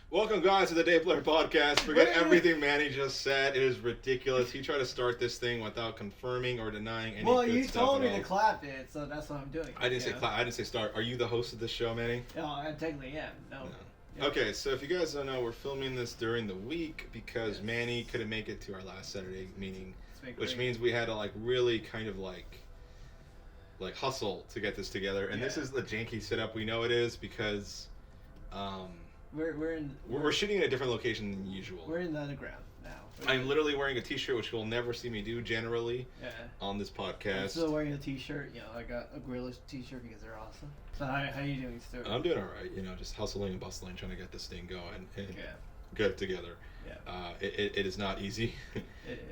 Welcome, guys, to the Day Player Podcast. Forget everything Manny just said. It is ridiculous. He tried to start this thing without confirming or denying any Well, good you stuff told at me all. to clap it, so that's what I'm doing. I didn't say clap. I didn't say start. Are you the host of this show, Manny? No, I technically am. No. Yeah. Okay, so if you guys don't know, we're filming this during the week because Yes. Manny couldn't make it to our last Saturday meeting, It's been which great. means we had to really kind of hustle to get this together. And this Yeah. is the janky setup. We know it is because we're shooting in a different location than usual. We're in the underground now. I'm literally wearing a T-shirt, which you'll never see me do generally on this podcast. I'm still wearing a T-shirt. You know, I got a Gorilla T-shirt because they're awesome. So how you doing, Stuart? I'm doing all right. Just hustling and bustling, trying to get this thing going and get it together. Yeah. It is not easy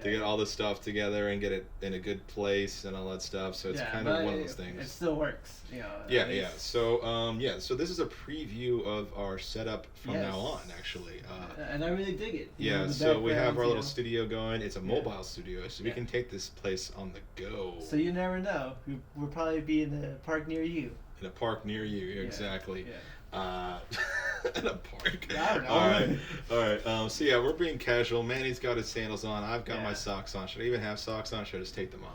to get all this stuff together and get it in a good place and all that stuff. So it's kind of one of those things. It still works. You know, Yeah. So this is a preview of our setup from now on, actually. And I really dig it. So we have our little studio going. It's a mobile studio, so we can take this place on the go. So you never know. We'll probably be in a park near you. In a park near you, exactly. Yeah. In a park. I don't know. All right. So we're being casual. Manny's got his sandals on. I've got my socks on. Should I even have socks on? Should I just take them off?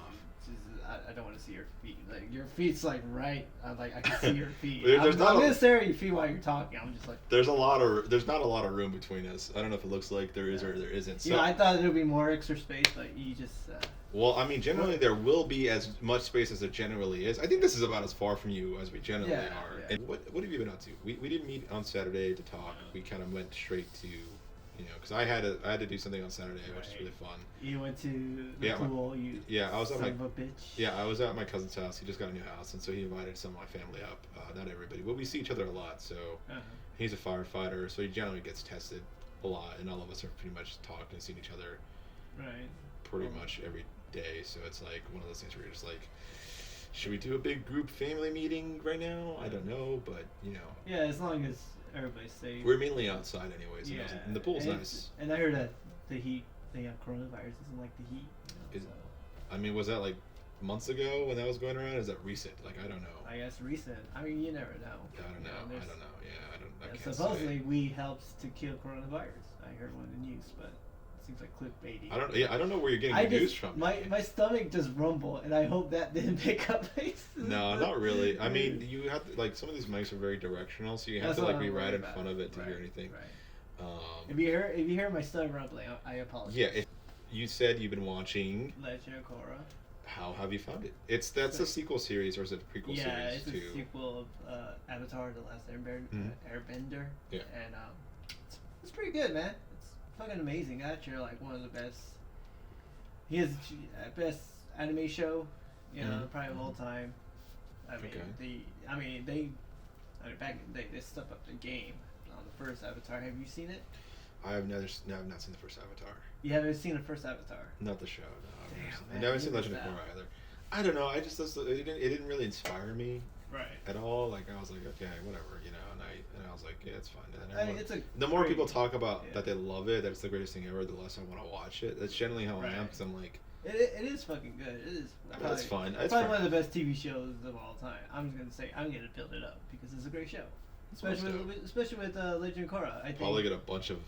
I don't want to see your feet. Like your feet's right. I can see your feet. I'm gonna stare at your feet while you're talking. I'm just like. There's not a lot of room between us. I don't know if it looks like there is or there isn't. So, I thought there would be more extra space, but you just. Well, I mean, generally there will be as much space as there generally is. I think this is about as far from you as we generally are. Yeah. And what have you been up to? We didn't meet on Saturday to talk. We kind of went straight to, because I had to do something on Saturday, which is really fun. You went to the pool. I was at son of a bitch. Yeah, I was at my cousin's house. He just got a new house, and so he invited some of my family up. Not everybody, but we see each other a lot. So he's a firefighter, so he generally gets tested a lot, and all of us are pretty much talked and seen each other. Right. Pretty much every day, so it's like one of those things where you're just like, should we do a big group family meeting right now? I don't know, but Yeah, as long as everybody's safe. We're mainly outside anyways, and the pool's nice. And I heard that the heat, they have coronavirus, doesn't like the heat. I mean, was that like months ago when that was going around? Is that recent? I don't know. I guess recent. I mean, you never know. I don't know. Yeah, I can't supposedly say. we helps to kill coronavirus. I heard one in the news, but seems like clickbaity. I don't know where you're getting the news from. My stomach just rumbled, and I hope that didn't pick up. No, not really. I mean, you have to, some of these mics are very directional, so you have to be right in front of it to hear anything. Right. If you hear my stomach rumbling, I apologize. Yeah, you said you've been watching Legend of Korra. How have you found it? That's a sequel series, or is it a prequel series? Yeah, it's a sequel of Avatar: The Last Airbender. Yeah. And it's pretty good, man. It's fucking amazing. Actually, one of the best. He has best anime show, probably of all time. Back in the day, they stepped up the game on the first Avatar. Have you seen it? I have not seen the first Avatar. You haven't seen the first Avatar? Not the show, no. Damn, I've never seen Legend of Korra either. I don't know. It didn't really inspire me. Right. At all. I was like, okay, whatever, and I was like, yeah, it's fine. And the more people talk about that they love it, that it's the greatest thing ever, the less I want to watch it. That's generally how I am, because I'm like. It is fucking good. It is. That's fine. It's probably one of the best TV shows of all time. I'm gonna build it up because it's a great show, especially with Legend of Korra. I think probably get a bunch of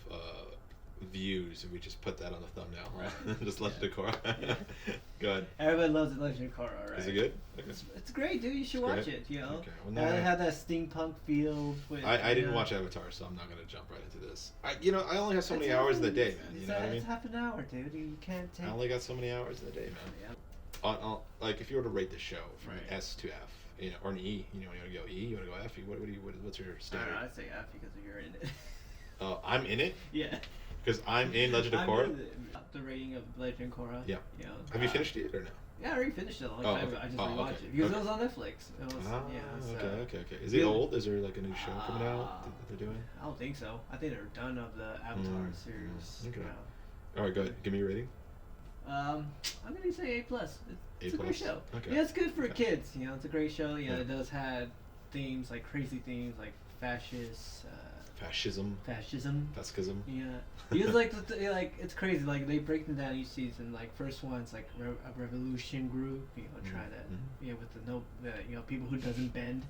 views if we just put that on the thumbnail, right? Just Legend of Korra. Good. Everybody loves Legend of Korra, right? Is it good? Okay. It's great, dude. You should watch it. Okay. Well, it had that steampunk feel. I didn't watch Avatar, so I'm not gonna jump right into this. I only have so many hours in the day, man. You know what I mean? It's half an hour, dude. You can't take. I only got so many hours in the day, man. Yeah. If you were to rate the show from S to F, or an E, you want to go E, you want to go F, what's your standard? I'd say F because you're in it. Oh, I'm in it. Yeah. Because I'm in Legend of Korra? The rating of Legend of Korra. Yeah. Have you finished it or no? Yeah, I already finished it a long time ago. I just rewatched it. Because it was on Netflix. Okay. Is it old? Is there a new show coming out that they're doing? I don't think so. I think they're done of the Avatar series. Okay. Alright, good. Give me a rating. I'm going to say A+. It's a great show. Okay. Yeah, it's good for kids. It's a great show. It does have themes, crazy themes, Fascism. Fascism. Yeah. It's crazy. They break them down each season. First one's a revolution group. Trying to with the people who doesn't bend.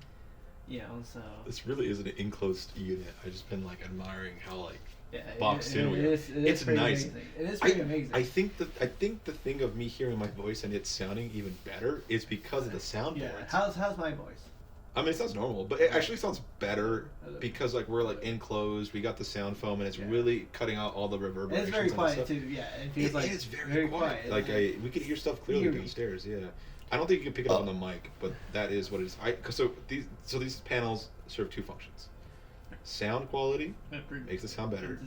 You know, so This really is an enclosed unit. I just been like admiring how like yeah, boxed in we are. It's pretty nice. Amazing. It is pretty amazing. I think the thing of me hearing my voice and it sounding even better is because of the soundboards. Yeah. How's my voice? I mean, it sounds normal, but it actually sounds better because like we're like enclosed. We got the sound foam, and it's really cutting out all the reverberations. And it's very quiet too. Yeah, it feels like it's very quiet. Like we could hear stuff clearly downstairs. Yeah, I don't think you can pick it up on the mic, but that is what it is. So these panels serve two functions: sound quality makes it sound better,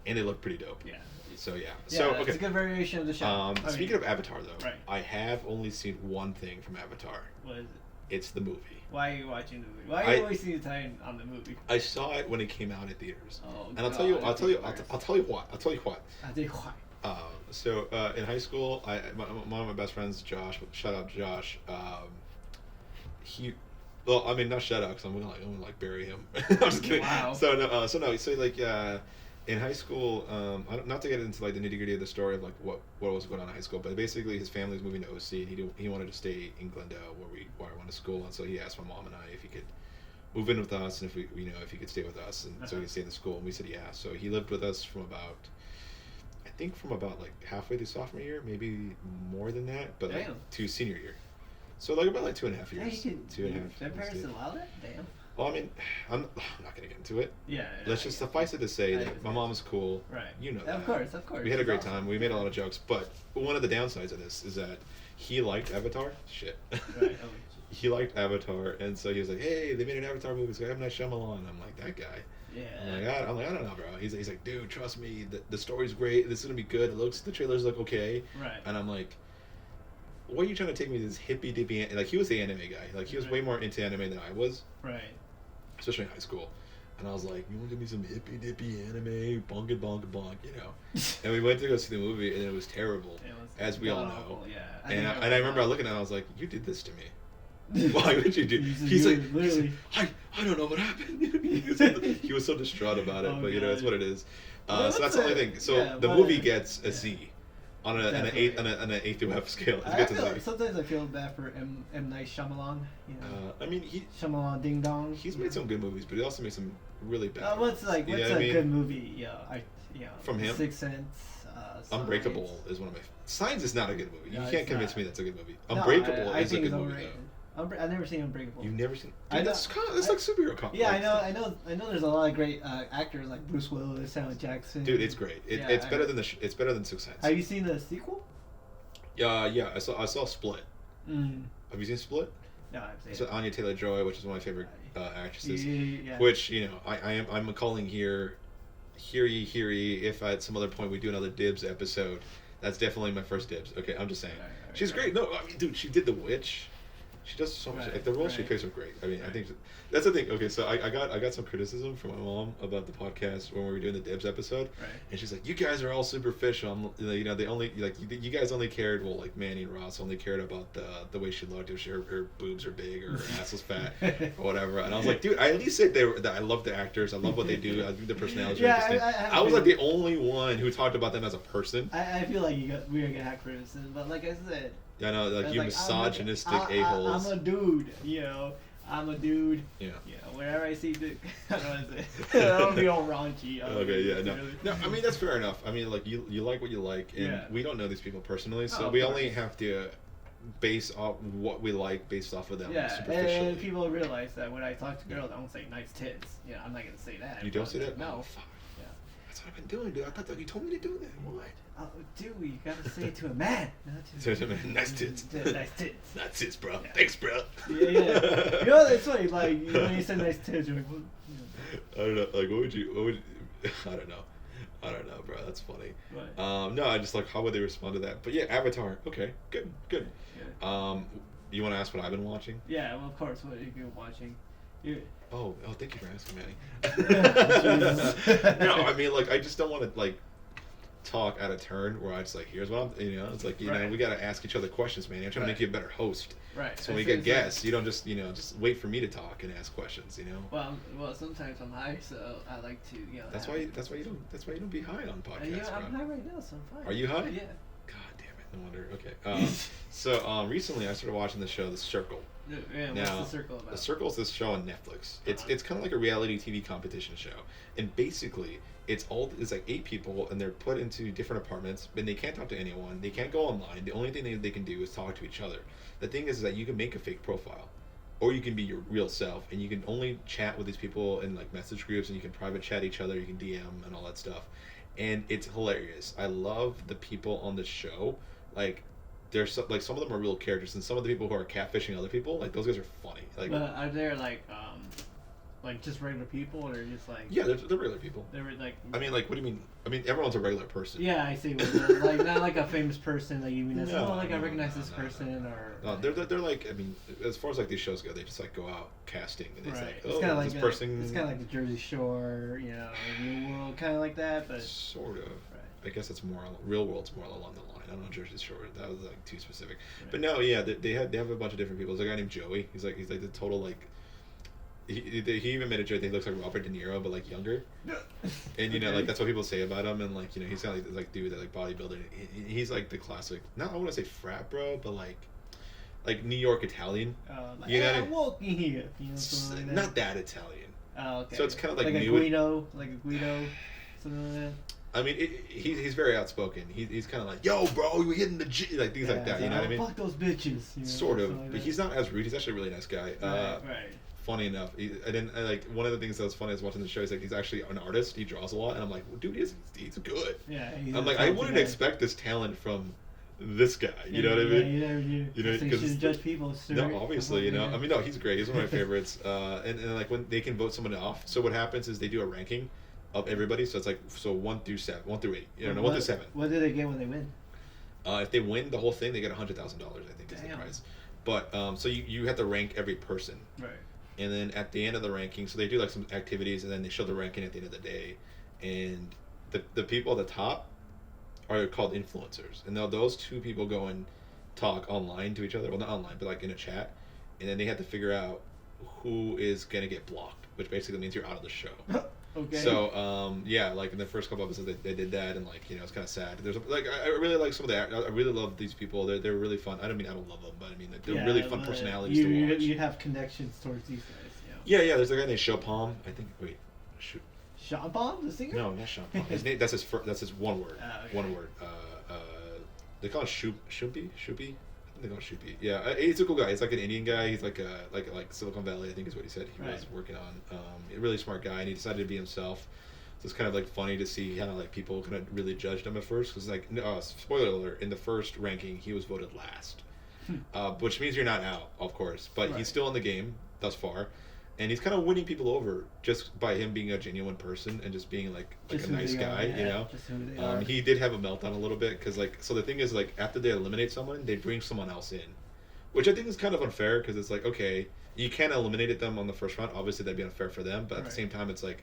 and they look pretty dope. Yeah. So yeah. So okay. It's a good variation of the show. Speaking of Avatar, though, right. I have only seen one thing from Avatar. What is it? It's the movie. Why are you watching the movie? Why are you wasting time on the movie? I saw it when it came out in theaters. Oh, and I'll tell you what. So in high school, one of my best friends, Josh. Shout out Josh. Well, I mean, not shout out because I'm gonna bury him. I'm just kidding. Wow. So in high school, not to get into like the nitty gritty of the story of like what was going on in high school, but basically his family was moving to OC and he wanted to stay in Glendale where I went to school, and so he asked my mom and I if he could move in with us and if he could stay with us, and so he could stay in the school, and we said yeah. So he lived with us from about like halfway through sophomore year, maybe more than that, but like to senior year. So like about like 2.5 years. Yeah, 2.5. Their parents allowed it? Damn. Well, I mean, I'm not gonna get into it. Yeah. Let's just suffice it to say that my mom's cool. Right. You know that. Of course. We had a great time. We made a lot of jokes, but one of the downsides of this is that he liked Avatar. Shit. Right. He liked Avatar, and so he was like, "Hey, they made an Avatar movie. It's got M. Night Shyamalan." I'm like, "That guy." Yeah. I'm like, I don't know, bro. He's like, "Dude, trust me. The story's great. This is gonna be good. The trailers look okay." Right. And I'm like, "What are you trying to take me to this hippy dippy?" Like he was the anime guy. Like he was way more into anime than I was. Right. Especially in high school. And I was like, you want to give me some hippy dippy anime, bonk it, bonk it, bonk, you know? And we went to go see the movie, and it was terrible, as we all know. Yeah. And I remember looking at it, I was like, you did this to me. Why would you do? He's like, I don't know what happened. He was so distraught about it, but you know, it's what it is. So that's the only thing. So the movie gets a Z. On an A through F scale. Sometimes I feel bad for M. Night Shyamalan. You know? I mean, Shyamalan Ding Dong. He's made some good movies, but he also made some really bad. What's a good movie? From him. Sixth Sense. Unbreakable is one of my. Signs is not a good movie. You can't convince me that's a good movie. No, Unbreakable is a good movie though. I've never seen Unbreakable. You've never seen? Dude, that's like superhero comics. Yeah, I know. There's a lot of great actors like Bruce Willis, Samuel Jackson. Dude, it's great. It's better than it's better than Sixth Sense. Have you seen the sequel? Yeah. I saw Split. Mm. Have you seen Split? No, I've seen it. So Anya Taylor-Joy, which is one of my favorite actresses. Yeah. Which I'm calling here. Hear ye. If at some other point we do another Dibs episode, that's definitely my first Dibs. Okay, I'm just saying. She's great. No, I mean, dude, she did The Witch. She does so much. Like, the roles she plays are great. I mean, I think that's the thing. Okay, so I got some criticism from my mom about the podcast when we were doing the Dibs episode, and she's like, "You guys are all superficial. You know, they only like you guys only cared. Well, like Manny and Ross only cared about the way she looked. If her boobs are big or her ass was fat or whatever." And I was like, "Dude, I at least said that I love the actors. I love what they do. I think their personalities are interesting." I was like the only one who talked about them as a person. I feel like we're gonna have criticism, but like I said. Yeah, no, like you misogynistic a-holes. I'm a dude, you know. I'm a dude. Yeah. You know, whenever I see dick, I don't want to say. I don't be all raunchy. Okay, yeah, no. I mean, that's fair enough. I mean, like, you like what you like, and we don't know these people personally, so we only have to base off what we like based off of them superficially. And people realize that when I talk to girls, I don't say nice tits. You know, I'm not going to say that. You don't say that? No. Oh, fuck. Yeah. That's what I've been doing, dude. I thought that you told me to do that. What? Oh, dude, you gotta say it to a man. Say it to a man. Nice tits. Nice tits. Nice tits, bro. Yeah. Thanks, bro. Yeah. You know, it's funny, like, when you say nice tits, you're like, what? I don't know. Like, what would you I don't know, bro. That's funny. Right. No, I just like, how would they respond to that? But yeah, Avatar. Okay, good. Yeah. You want to ask what I've been watching? Yeah, well, of course. What have you been watching? Oh, thank you for asking, Manny. No, I mean, like, I just don't want to, like, talk out of turn where I just like, here's what I'm, it's like, you know, we got to ask each other questions, man. I'm trying to make you a better host. Right. So when we get guests, you don't just, just wait for me to talk and ask questions, Well, sometimes I'm high, so I like to, That's why you don't be high on podcasts. I'm high right now, so I'm fine. Are you high? Yeah. God damn it. No wonder. Okay. So recently I started watching the show The Circle. Yeah, Now, what's The Circle about? The Circle is this show on Netflix. It's kind of like a reality TV competition show, and basically it's like 8 people, and they're put into different apartments, and they can't talk to anyone. They can't go online. The only thing they can do is talk to each other. The thing is that you can make a fake profile, or you can be your real self, and you can only chat with these people in like message groups, and you can private chat each other. You can DM and all that stuff, and it's hilarious. I love the people on the show. Like, there's like some of them are real characters, and some of the people who are catfishing other people, like those guys are funny. Like, are there like just regular people, or just like? Yeah, they're regular people. They're like. I mean, like, what do you mean? I mean, everyone's a regular person. Yeah, I see. Like not like a famous person that you mean. I recognize this person, or. No, they're like, I mean, as far as like these shows go, they just like go out casting, and it's like, it's oh, like this person. It's kind of like the Jersey Shore, Real World, kind of like that, but. Sort of. Right. I guess it's more Real World's more along the line. I don't know Jersey Shore. That was like too specific. Right. But no, yeah, they have a bunch of different people. There's a guy named Joey. He's like the total like. He even made a joke that he looks like Robert De Niro, but like younger. And like that's what people say about him. And like he's kind of like this like dude that like bodybuilder. He's like the classic. Not I want to say frat bro, but like New York Italian. Like, you know, I'm walking here. Something like that. Not that Italian. Oh, okay. So it's kind of like a Guido, something like that. I mean, he's very outspoken. He's kind of like, yo, bro, we hitting the G, like things like that. You know what I mean? Fuck those bitches. Sort of, but he's not as rude. He's actually a really nice guy. Right. Funny enough, I like one of the things that was funny is watching the show. He's like, he's actually an artist. He draws a lot, and I'm like, well, dude, he's good. Yeah. I'm like, I wouldn't expect this talent from this guy. You know what I mean? You know, so you shouldn't judge people. No, obviously, I mean, no, he's great. He's one of my favorites. And like when they can vote someone off. So what happens is they do a ranking of everybody. So it's like 1 through 8. 1 through 7. What do they get when they win? If they win the whole thing, they get $100,000. I think is the prize. But so you have to rank every person. Right. And then at the end of the ranking, so they do like some activities, and then they show the ranking at the end of the day. And the people at the top are called influencers, and now those 2 people go and talk online to each other. Well, not online, but like in a chat, and then they have to figure out who is gonna get blocked, which basically means you're out of the show. Okay. So yeah, like in the first couple episodes they did that, and like it's kind of sad. There's like I really like some of the I really love these people. They're really fun. I don't love them, but I mean they're really fun personalities to watch. You have connections towards these guys. Yeah. There's a guy named Chopin. I think. Wait, Sean Palm, the singer? No, not Sean Palm. His name. That's his one word. Okay. One word. They call him Shoopy. I think they call him Shoopy. Yeah, he's a cool guy. He's like an Indian guy. He's like Silicon Valley, I think is what he said he was working on. A really smart guy, and he decided to be himself. So it's kind of like funny to see how like people kind of really judged him at first, because like spoiler alert, in the first ranking he was voted last, which means you're not out, of course, but he's still in the game thus far. And he's kind of winning people over just by him being a genuine person and just being like a nice guy, you know. Just who they are. He did have a meltdown a little bit because so the thing is like after they eliminate someone, they bring someone else in, which I think is kind of unfair because it's like, okay, you can't eliminate them on the first round. Obviously that'd be unfair for them, but at the same time it's like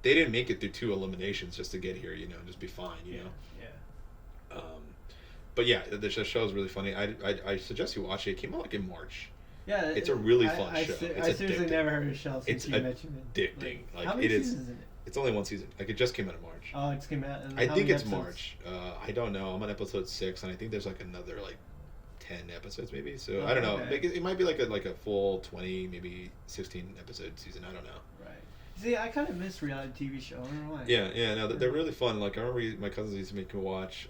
they didn't make it through 2 eliminations just to get here, and just be fine, you know. Yeah. But yeah, the show is really funny. I suggest you watch it. It came out like in March. Yeah, it's a really fun show. I seriously never heard of the show since you mentioned it. Addicting. Like, how many seasons is it? It's only 1 season. Like it just came out in March. Oh, it just came out. I think it's March. I don't know. I'm on episode 6, and I think there's like another like 10 episodes maybe. So I don't know. Okay. It might be like a full 20, maybe 16 episode season. I don't know. Right. See, I kind of miss reality TV show. I don't know why. Yeah. No, they're really fun. Like I remember my cousins used to make me watch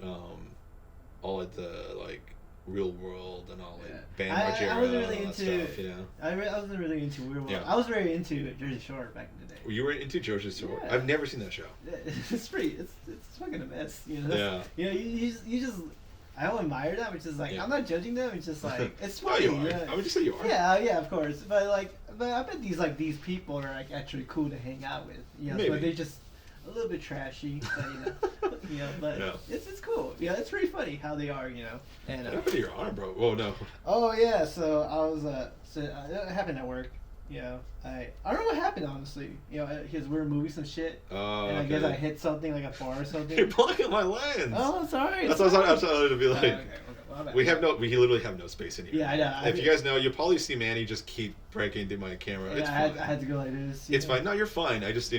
all of the like Real World and all like Bam Margera. I wasn't really into stuff, I wasn't really into Real World. Yeah. I was very into Jersey Shore back in the day. You were into Jersey Shore? Yeah. I've never seen that show. It's fucking a mess. Yeah. You just I don't admire them. It's just like I'm not judging them. It's just like it's funny. No, you are. I would just say you are. Yeah, of course. But I bet these people are like actually cool to hang out with. Maybe. But they're just a little bit trashy. But, but it's cool. Yeah, it's pretty funny how they are. And what happened to your arm, bro? Oh no. Oh yeah. So I was it happened at work. I don't know what happened, honestly. Because we were moving some shit, and I guess I hit something like a bar or something. You're blocking my lens. Oh, sorry. That's what I was to be like. Okay. We literally have no space in here. Yeah, I know. If you guys know, you'll probably see Manny just keep breaking into my camera. Yeah, it's fine. I had to go like this. It's fine. No, you're fine. I just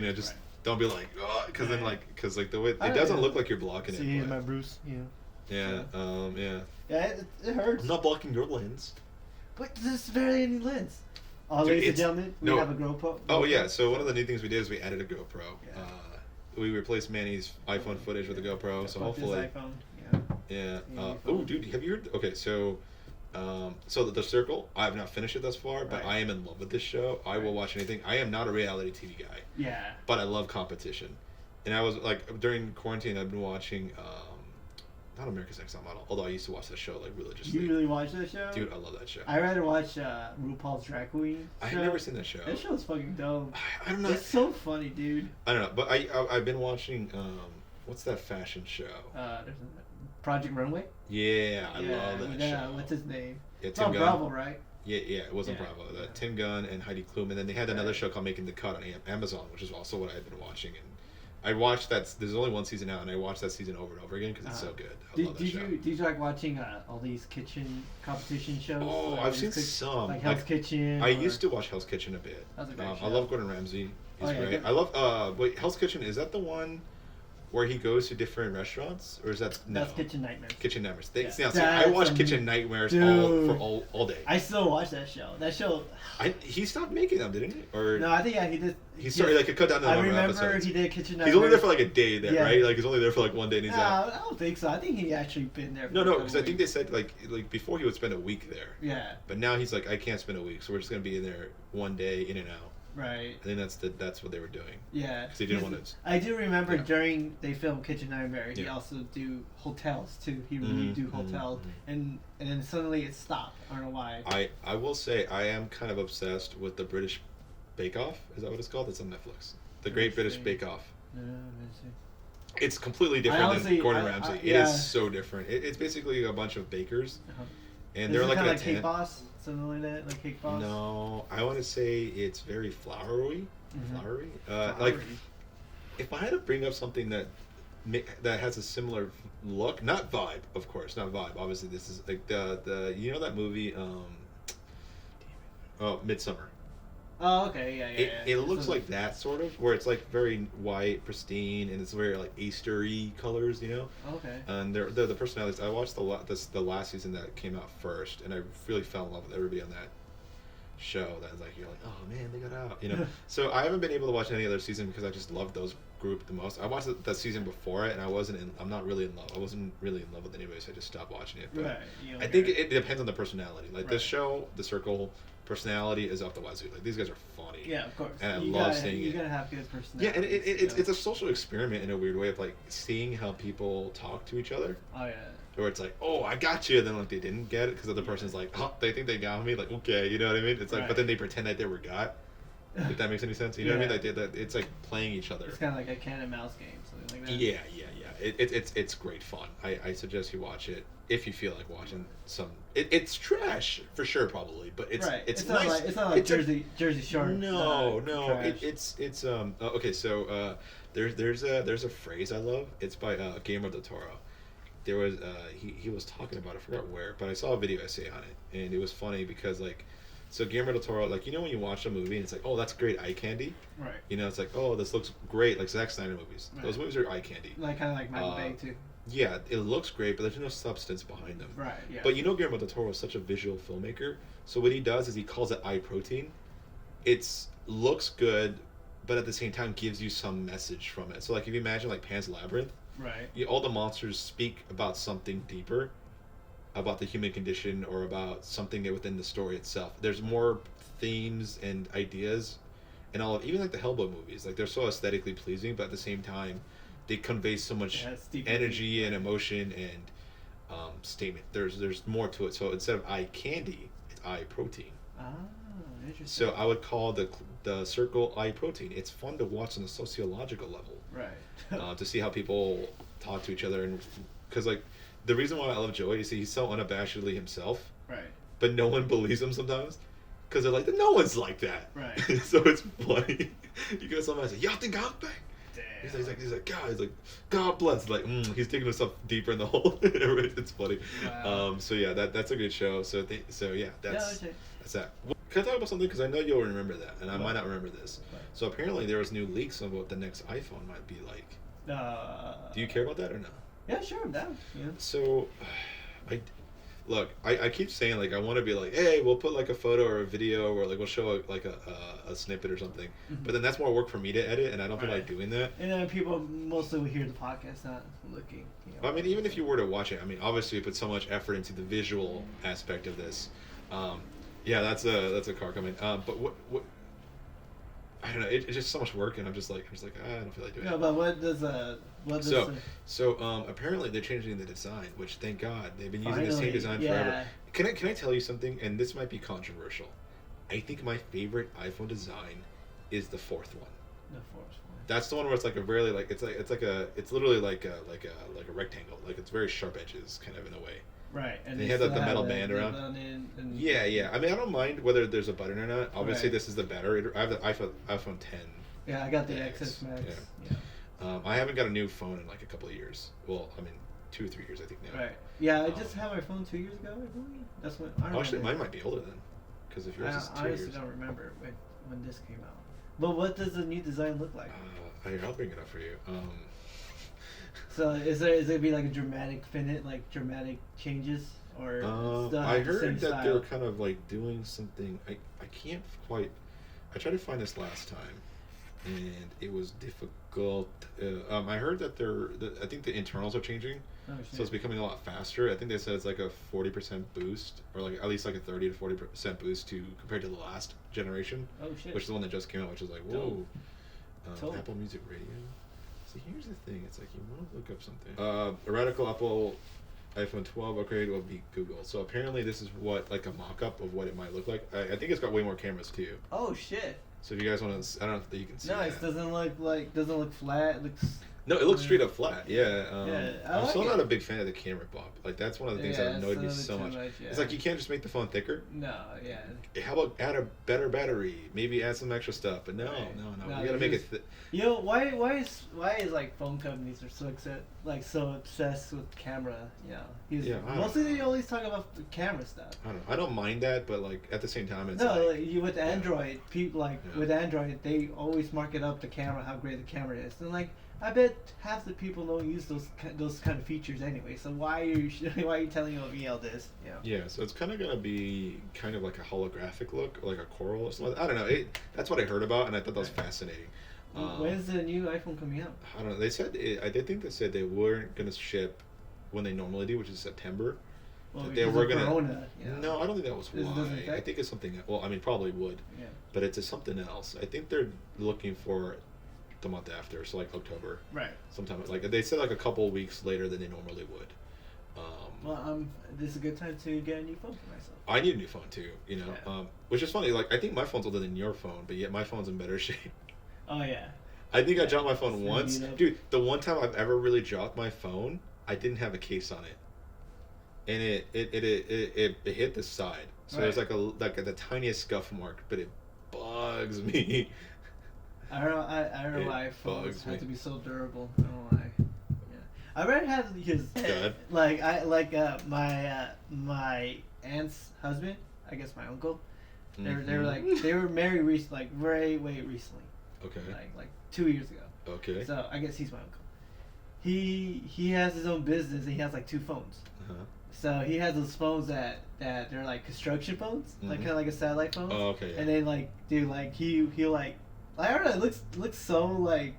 don't be like, oh, because then the way it doesn't look like you're blocking it. See my Bruce, Yeah. So. Yeah. Yeah, it hurts. I'm not blocking your lens. But there's barely any lens. Dude, Ladies and gentlemen, we no. have a GoPro. Oh yeah. So one of the new things we did is we added a GoPro. Yeah. We replaced Manny's iPhone footage with a GoPro. Yeah, So fuck hopefully. this iPhone. Yeah. Yeah. Oh, dude, have you heard? Okay, so, the Circle. I have not finished it thus far, but Right. I am in love with this show. I will watch anything. I am not a reality TV guy, Yeah. but I love competition. And I was like during quarantine, I've been watching, not America's Next Top Model. Although I used to watch that show like religiously. You really watch that show? Dude, I love that show. I rather watch RuPaul's Drag Queen. I have never seen that show. That show's fucking dope. I don't know. It's so funny, dude. I don't know, but I've been watching what's that fashion show? There's Project Runway. Yeah, I love that show. What's his name? Yeah, It's on Bravo, right? Yeah, it wasn't Bravo. Tim Gunn and Heidi Klum, and then they had another show called Making the Cut on Amazon, which is also what I've been watching. And I watched that. There's only one season out, and I watched that season over and over again because it's so good. I love that show. Do you like watching all these kitchen competition shows? Oh, like I've seen some. Like Hell's Kitchen. I used to watch Hell's Kitchen a bit. That's a great show. I love Gordon Ramsay. He's great. Good. I love. Wait, Hell's Kitchen, is that the one where he goes to different restaurants, or is that no? That's Kitchen Nightmares. Kitchen Nightmares. Yeah. I watch Kitchen Nightmares all day. I still watch that show. He stopped making them, didn't he? Or no, I think he did. He started like a cut down to the number of episodes. I remember he did Kitchen Nightmares. He's only there for like a day there, right? Like he's only there for like one day and he's out. I don't think so. I think he actually been there. No, because I think they said like before he would spend a week there. Yeah. But now he's like, I can't spend a week, so we're just gonna be in there one day, in and out. Right. I think that's what they were doing. Yeah. Because they didn't want to. I do remember during they filmed Kitchen Nightmare, he Yeah. also do hotels too. He really do hotels, and then suddenly it stopped. I don't know why. I will say I am kind of obsessed with the British Bake Off. Is that what it's called? It's on Netflix. The Great British Bake Off. It's completely different than Gordon Ramsay. It is so different. It's basically a bunch of bakers, and they're like kind a of like Cake Boss, something like that, like Cake Boss. No, I want to say it's very flowery. Flowery. Like, if I had to bring up something that has a similar look, not vibe, of course, not vibe. Obviously, this is like the you know that movie, Midsummer. Oh, okay, yeah. It looks like that sort of, where it's like very white, pristine, and it's very like Easter-y colors, you know. Okay. And they're the personalities. I watched the last season that came out first, and I really fell in love with everybody on that show. That was like, you're like, oh man, they got out, you know. So I haven't been able to watch any other season because I just love those group the most. I watched the season before it, and I'm not really in love. I wasn't really in love with anybody, so I just stopped watching it. But I think it depends on the personality. Like this show, The Circle. Personality is up the wazoo. Like these guys are funny. Yeah, of course. And I love seeing it. You gotta have good personality. Yeah, and it's a social experiment in a weird way of like seeing how people talk to each other. Oh yeah. Where it's like, oh, I got you, and then like they didn't get it because the other person's like, oh, they think they got me. Like, okay, you know what I mean? It's like, but then they pretend that they were got. If that makes any sense, you know what I mean? Like it's like playing each other. It's kind of like a cat and mouse game, something like that. Yeah. It's great fun. I suggest you watch it if you feel like watching some. It's trash for sure, probably, but it's nice. It's not like Jersey Shore. No. It's okay. So there's a phrase I love. It's by Guillermo del Toro. There was he was talking about it, I forgot where, but I saw a video essay on it, and it was funny because like. So Guillermo del Toro, like, you know when you watch a movie and it's like, oh, that's great eye candy? Right. You know, it's like, oh, this looks great, like Zack Snyder movies. Right. Those movies are eye candy. Like, kind of like Michael Bay, too. Yeah, it looks great, but there's no substance behind them. Right, yeah. But you know Guillermo del Toro is such a visual filmmaker, so what he does is he calls it eye protein. It looks good, but at the same time gives you some message from it. So, like, if you imagine, like, Pan's Labyrinth, right. All the monsters speak about something deeper, about the human condition or about something within the story itself. There's more themes and ideas and all of, even like the Hellboy movies, like they're so aesthetically pleasing, but at the same time they convey so much energy and emotion and statement. There's more to it. So instead of eye candy, it's eye protein. Interesting. So I would call the Circle eye protein. It's fun to watch on a sociological level. Right. To see how people talk to each other, and because like the reason why I love Joey is he's so unabashedly himself. Right. But no one believes him sometimes. Because they're like, no one's like that. Right. So it's funny. You get somebody say, y'all think I'm back? Damn. He's like, God bless. Like, he's taking himself deeper in the hole. It's funny. Wow. So yeah, that's a good show. So yeah, that's that. Can I talk about something? Because I know you'll remember that, and I might not remember this. So apparently there was new leaks on what the next iPhone might be like. Do you care about that or no? Yeah, sure, I'm down. Yeah. So, I look, I keep saying like I want to be like, hey, we'll put like a photo or a video or like we'll show a snippet or something. Mm-hmm. But then that's more work for me to edit, and I don't feel like doing that. And then people mostly will hear the podcast, not looking. You know, I mean, even if you were to watch it, I mean, obviously we put so much effort into the visual aspect of this. Yeah, that's a car coming. But what I don't know. It's just so much work, and I'm just like I don't feel like doing it. No, but what does So apparently they're changing the design, which thank God they've been using the same design forever. Can I tell you something? And this might be controversial. I think my favorite iPhone design is the fourth one. The fourth one. That's the one where it's like a really like it's literally like a rectangle. Like it's very sharp edges, kind of in a way. Right, and they had the metal band around. Yeah. I mean, I don't mind whether there's a button or not. Obviously, this is the better. I have the iPhone 10. Yeah, I got the XS Max. Yeah. I haven't got a new phone in like a couple of years. Well, I mean, 2 or 3 years, I think now. Right. Yeah, I just had my phone 2 years ago. I believe that's when. Actually, mine might be older then, because if yours is 2 years. I honestly don't remember when this came out. But what does the new design look like? Here, I'll bring it up for you. So is it gonna be like a dramatic dramatic changes, or I heard that they're kind of like doing something. I can't quite. I tried to find this last time, and it was difficult. I heard that I think the internals are changing, so it's becoming a lot faster. I think they said it's like a 40% boost, or like at least like a 30 to 40% boost compared to the last generation. Oh shit! Which is the one that just came out, which is like whoa. Apple Music Radio. See, here's the thing. It's like you want to look up something. A radical Apple iPhone 12 upgrade will be Google. So apparently this is what like a mock-up of what it might look like. I think it's got way more cameras too. Oh shit! So if you guys want to, I don't know if you can see. Nice. That. Doesn't look flat. It looks. No, it looks straight up flat. Yeah. I'm still not a big fan of the camera bump. Like that's one of the things that annoyed me so much. It's like you can't just make the phone thicker. No. Yeah. How about add a better battery? Maybe add some extra stuff. But no. We gotta make it. You know why is like phone companies are so obsessed with camera? You know, mostly they always talk about the camera stuff. I don't mind that, but like at the same time, it's with Android, people with Android, they always mark it up the camera, how great the camera is, and like I bet half the people don't use those kind of features anyway. So why are you telling me all this? Yeah. So it's kind of gonna be kind of like a holographic look, or like a coral or something. I don't know. That's what I heard about, and I thought that was fascinating. When's the new iPhone coming out? I don't know. They said I did think they said they weren't gonna ship when they normally do, which is September. Well, they were gonna. Corona, No, I don't think that was why. I think it's something. Well, I mean, probably would. Yeah. But it's something else. I think they're looking for the month after, so like October. Right. Sometime like they said, like a couple of weeks later than they normally would. Well, this is a good time to get a new phone for myself. I need a new phone too. You know, which is funny. Like I think my phone's older than your phone, but yet my phone's in better shape. Oh yeah. I think I dropped my phone once, dude. The one time I've ever really dropped my phone, I didn't have a case on it, and it hit the side, so there's like the tiniest scuff mark, but it bugs me. I don't know why phones have to be so durable. I don't know why. Yeah. I already had his my aunt's husband. I guess my uncle. They were married recently, way recently. Okay. Like 2 years ago. Okay. So I guess he's my uncle. He has his own business and he has like 2 phones. Uh-huh. So he has those phones that they're like construction phones, like kind of like a satellite phone. Oh, okay. Yeah. And then he'll like I don't know, it looks so like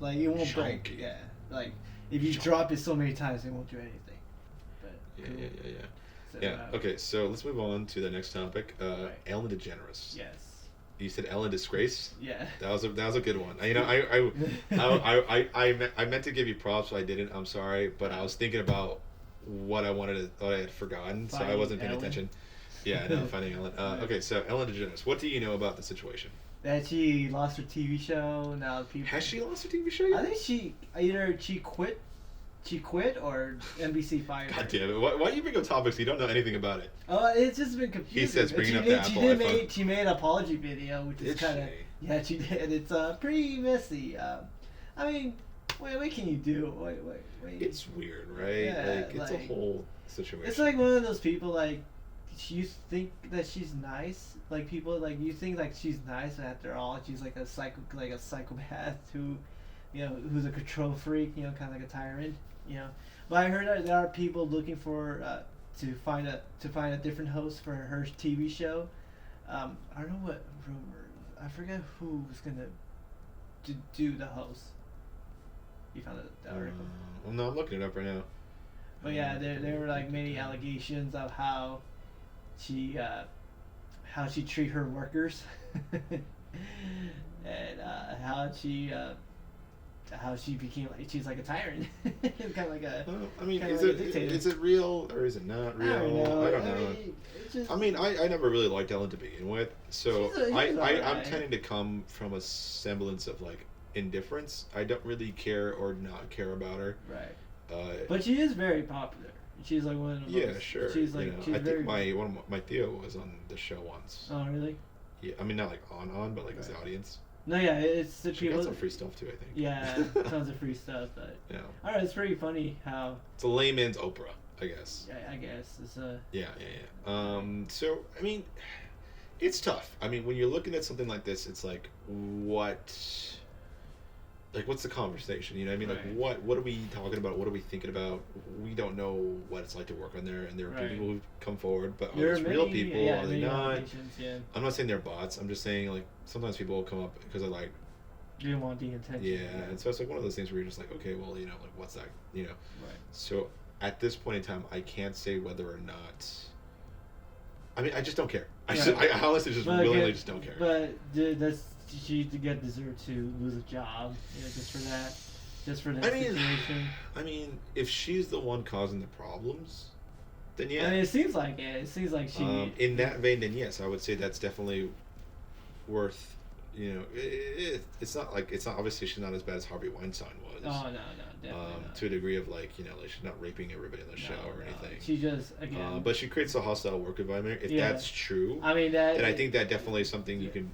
it won't break. Yeah. Like if you drop it so many times, it won't do anything. But yeah. So, Okay, so let's move on to the next topic. Ellen DeGeneres. Yes. You said Ellen Disgrace. Yeah. That was a good one. You know, I meant to give you props, but I didn't. I'm sorry, but I was thinking about what I had forgotten, so I wasn't paying attention. Yeah, no, finding Ellen. Okay, so Ellen DeGeneres. What do you know about the situation? That she lost her TV show. Now people. Has she lost her TV show yet? I think she quit. She quit or NBC fired her. God damn it! Why do you bring up topics you don't know anything about it? It's just been confusing. He says bringing up the Apple iPhone. She made an apology video, which is kind of yeah. She did. It's pretty messy. I mean, what can you do? Wait. It's weird, right? Yeah, it's a whole situation. It's like one of those people like you think that she's nice. Like people like you think like she's nice, but after all, she's like a psychopath who who's a control freak, kind of like a tyrant, But I heard that there are people looking for to find a different host for her TV show. I don't know what rumors. I forget who was gonna do the host. You found the article? Well, no, I'm looking it up right now. But yeah, there were like many allegations of how she treat her workers, and how she became she's like a tyrant, kind of like a. I mean, is it real or is it not real? I don't know. I mean, I never really liked Ellen to begin with, so I'm tending to come from a semblance of like indifference. I don't really care or not care about her. Right. But she is very popular. She's like one of the most. Yeah, sure. She's like. She's I think my Theo was on the show once. Oh really? Yeah, I mean not like on, but like as the audience. No, yeah, it's the she people. Got some free stuff too, I think. Yeah, tons of free stuff. But yeah. All right, it's pretty funny how. It's a layman's Oprah, I guess. Yeah, I guess it's a. Yeah. So I mean, it's tough. I mean, when you're looking at something like this, it's like what's the conversation? You know what I mean? Right. Like what are we talking about? What are we thinking about? We don't know what it's like to work on there, and there are people who've come forward, but are these real people? Are they not? Yeah. I'm not saying they're bots. I'm just saying like sometimes people will come up because they're like. You don't want the attention. Yeah, and so it's like one of those things where you're just like, okay, well, like what's that? Right. So at this point in time, I can't say whether or not. I mean, I just don't care. I honestly just willingly just don't care. But she deserve to lose a job, just for that situation. I mean, if she's the one causing the problems, then yeah. I mean, it seems like it. It seems like she. In that vein, then yes, I would say that's definitely worth. It's not obviously she's not as bad as Harvey Weinstein was. Oh no, definitely not. To a degree of like she's not raping everybody in the show or anything. She just again. But she creates a hostile work environment. If that's true, I mean then I think that definitely is something you can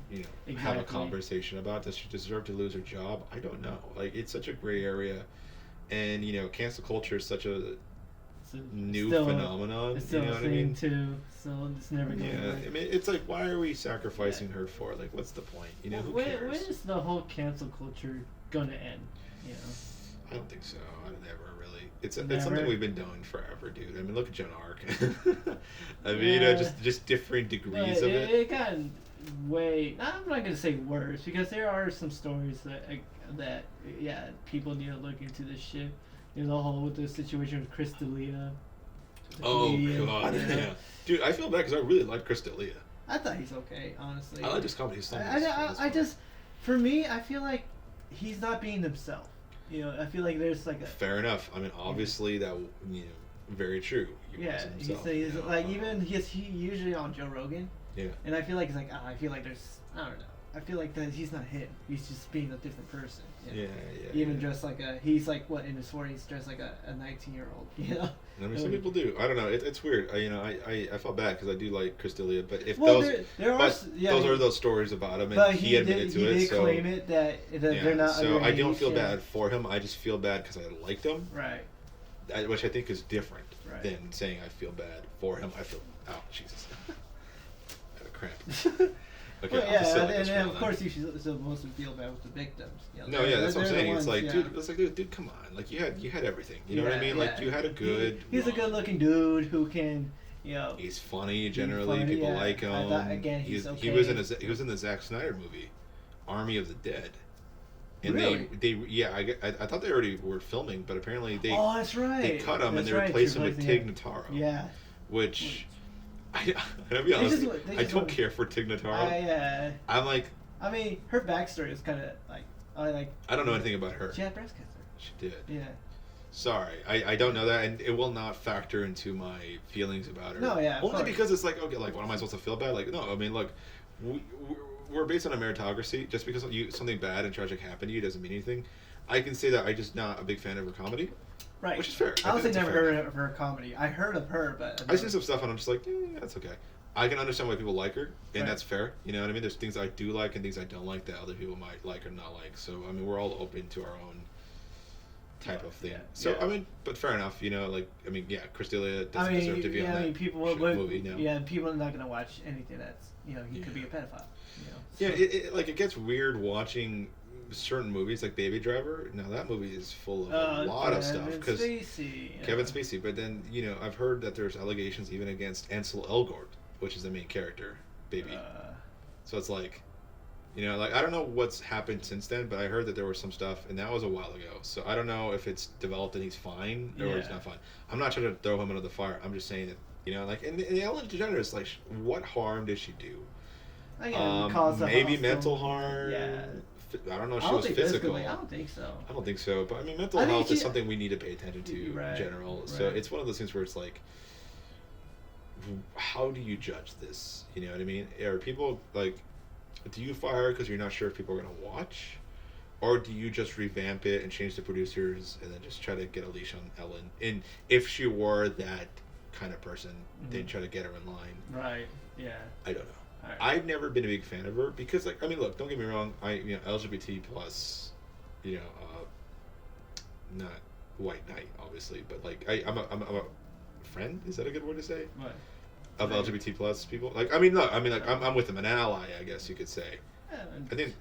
have a conversation about. Does she deserve to lose her job? I don't know. Like it's such a gray area, and cancel culture is such a new phenomenon. It's still you know a what I mean? too, so it's never going to work. I mean, it's like, why are we sacrificing her for? Like, what's the point? Who cares? When is the whole cancel culture going to end? I don't think so. I never really. It's something we've been doing forever, dude. I mean, look at Joan Arc. I mean, just different degrees of it. It got way. I'm not going to say worse because there are some stories that people need to look into this shit. The whole with the situation with Chris D'Elia. Oh god, yeah. Dude, I feel bad because I really like Chris D'Elia. I thought he's okay, honestly. I like his comedy. For me, I feel like he's not being himself. I feel like there's like a. Fair enough. I mean, obviously that very true. He wasn't himself, he's like he usually on Joe Rogan. Yeah. And I feel like he's like I feel like there's I don't know. I feel like that he's not him. He's just being a different person. Yeah. Even dressed like he's like what in his 40s, dressed like a 19-year-old. I mean, some people do. I don't know. It's weird. I felt bad because I do like Chris D'Elia, but if those are those stories about him, and but he admitted to it. He did so claim it that they're not. So I don't feel bad for him. I just feel bad because I liked him. Right. Which I think is different than saying I feel bad for him. I feel Jesus. I have a cramp. Okay, and of course you should supposed to feel bad with the victims. That's what I'm saying. It's like, dude, come on. Like you had everything. You know what I mean? Like you had a good. He's a good-looking dude who can, He's funny. Generally, people like him. He's okay. He was in the Zack Snyder movie, Army of the Dead. And really? I thought they already were filming, but apparently they. Oh, that's right. They cut him and they replaced him with Tig Notaro. Yeah. Which. I'll be honest. I don't care for Tig Notaro. I'm like. I mean, her backstory is kind of like. I don't know anything about her. She had breast cancer. She did. Yeah. Sorry, I don't know that, and it will not factor into my feelings about her. No, yeah. Only because it's like, okay, like, what am I supposed to feel bad? Like, no, I mean, look, we're based on a meritocracy. Just because something bad and tragic happened to you doesn't mean anything. I can say that I'm just not a big fan of her comedy. Right. Which is fair. I honestly never heard of her comedy. I heard of her, but I've seen some stuff and I'm just like, that's okay. I can understand why people like her, and that's fair. You know what I mean? There's things I do like and things I don't like that other people might like or not like. So I mean, we're all open to our own type of thing. So I mean, but fair enough. Chris D'Elia doesn't deserve to be on that movie. No. Yeah, people are not gonna watch anything that's he could be a pedophile. Yeah, it gets weird watching certain movies like Baby Driver. Now that movie is full of a lot of stuff because Kevin Spacey. But then I've heard that there's allegations even against Ansel Elgort, which is the main character, Baby. So it's like, like I don't know what's happened since then, but I heard that there was some stuff, and that was a while ago. So I don't know if it's developed and he's fine or he's not fine. I'm not trying to throw him under the fire. I'm just saying that like and Ellen DeGeneres, like, what harm did she do? Maybe mental harm. Yeah. I don't know if she was physical. I don't think so. I don't think so. But I mean, mental health is something we need to pay attention to in general. Right. So it's one of those things where it's like, how do you judge this? You know what I mean? Are people like, do you fire because you're not sure if people are going to watch? Or do you just revamp it and change the producers and then just try to get a leash on Ellen? And if she were that kind of person, then try to get her in line. Right, yeah. I don't know. Right. I've never been a big fan of her because, like, I mean, look, don't get me wrong. LGBT plus, not white knight, obviously, but like, I'm a friend. Is that a good word to say? What? Of LGBT plus people. Like, I mean, look, I'm with them, an ally, I guess you could say. Yeah,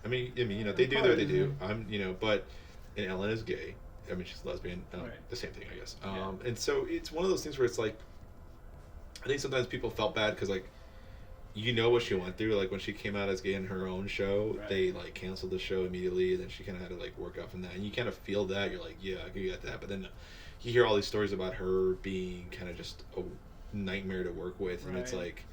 I mean, they do what they do. But, and Ellen is gay. I mean, she's lesbian. The same thing, I guess. And so it's one of those things where it's like, I think sometimes people felt bad because, like, what she went through. Like, when she came out as gay in her own show, they, like, canceled the show immediately, and then she kind of had to, like, work up from that. And you kind of feel that. You're like, yeah, I can get that. But then you hear all these stories about her being kind of just a nightmare to work with, and it's like,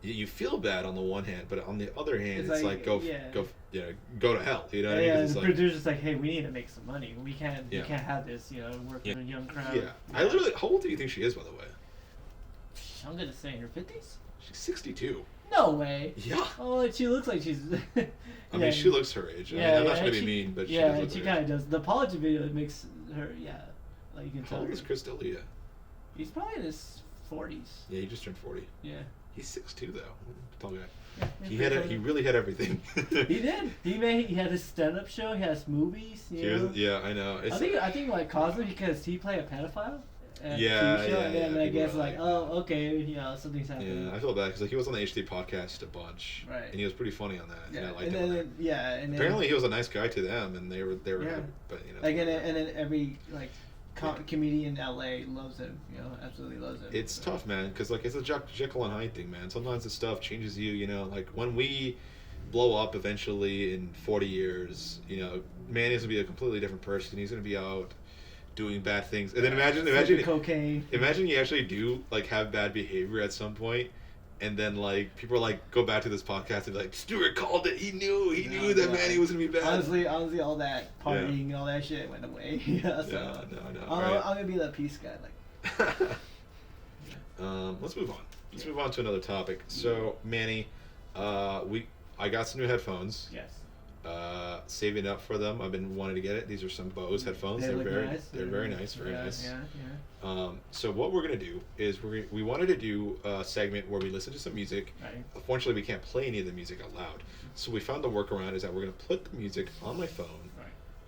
you feel bad on the one hand, but on the other hand, it's like go to hell. You know what I mean? Yeah, the producer's like, hey, we need to make some money. We can't have this, work with a young crowd. Yeah. I literally, how old do you think she is, by the way? I'm gonna say in her 50s. She's 62. No way. Yeah. Oh, she looks like she's. I mean, she looks her age. I'm not trying to be mean, but she does look she kind of does. The apology video makes her, like you can tell. How old is Chris D'Elia? He's probably in his 40s. Yeah, he just turned 40. Yeah. He's 6'2", though. Tall guy. Yeah, he really had everything. He did. He had his stand-up show. He has movies. Yeah, I know. I think like Cosmo because he played a pedophile. And then I guess like, okay, something's happening. Yeah, I feel bad because he was on the HD podcast a bunch, right? And he was pretty funny on that. Yeah, and I liked him. And apparently he was a nice guy to them, and they were but like and then every like comedian in LA loves him, absolutely loves him. It's tough, man, because like it's a Jekyll and Hyde thing, man. Sometimes the stuff changes you, like when we blow up eventually in 40 years, Manny's gonna be a completely different person. He's gonna be out doing bad things, and then imagine cocaine. Imagine you actually do like have bad behavior at some point, and then like people are like go back to this podcast and be like, Stuart called it. He knew that Manny was gonna be bad. Honestly, all that partying and all that shit went away. No. I'm gonna be that peace guy. Like, let's move on. Let's move on to another topic. So Manny, I got some new headphones. Yes. Saving up for them. I've been wanting to get it. These are some Bose headphones. They're very nice. They're very nice. Very nice. Yeah. So what we're gonna do is we wanted to do a segment where we listen to some music. Right. Unfortunately, we can't play any of the music out loud. So we found the workaround is that we're gonna put the music on my phone